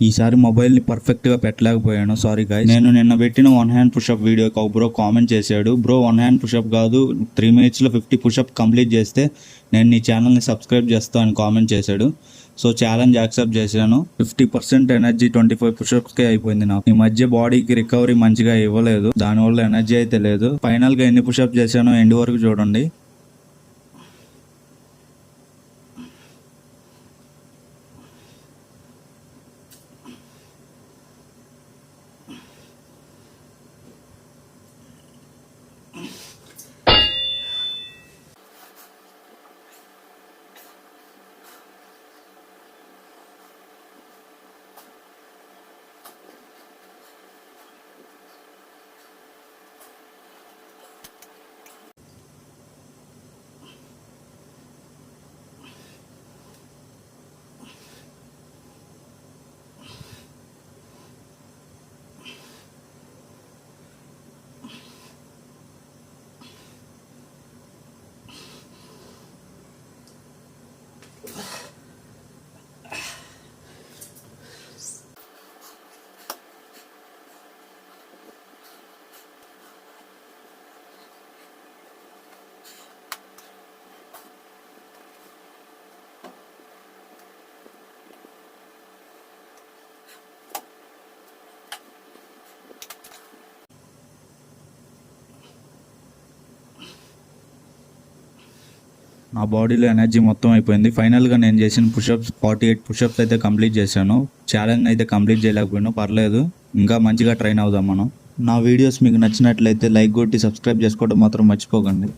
ఈసారి మొబైల్ని పర్ఫెక్ట్గా పెట్టలేకపోయాను, సారీ గైస్. నేను నిన్న పెట్టిన 1 హ్యాండ్ పుషప్ వీడియోకి ఒక బ్రో కామెంట్ చేశాడు, బ్రో 1 హ్యాండ్ పుషప్ కాదు 3 minutesలో 50 పుషప్ కంప్లీట్ చేస్తే నేను నీ ఛానల్ని సబ్స్క్రైబ్ చేస్తాను అని కామెంట్ చేశాడు. సో ఛాలెంజ్ యాక్సెప్ట్ చేశాను. 50% ఎనర్జీ 25 పుషప్స్కే అయిపోయింది నాకు. ఈ మధ్య బాడీకి రికవరీ మంచిగా ఇవ్వలేదు, దానివల్ల ఎనర్జీ అయితే లేదు. ఫైనల్గా ఎన్ని పుషప్ చేశానో ఎండ్ వరకు చూడండి. నా బాడీలో ఎనర్జీ మొత్తం అయిపోయింది. ఫైనల్గా నేను చేసిన పుషప్స్ 48 పుషప్స్ అయితే కంప్లీట్ చేశాను. ఛాలెంజ్ అయితే కంప్లీట్ చేయలేకపోయాను, పర్లేదు, ఇంకా మంచిగా ట్రైన్ అవుదాం మనం. నా వీడియోస్ మీకు నచ్చినట్లయితే లైక్ కొట్టి సబ్స్క్రైబ్ చేసుకోవడం మాత్రం మర్చిపోకండి.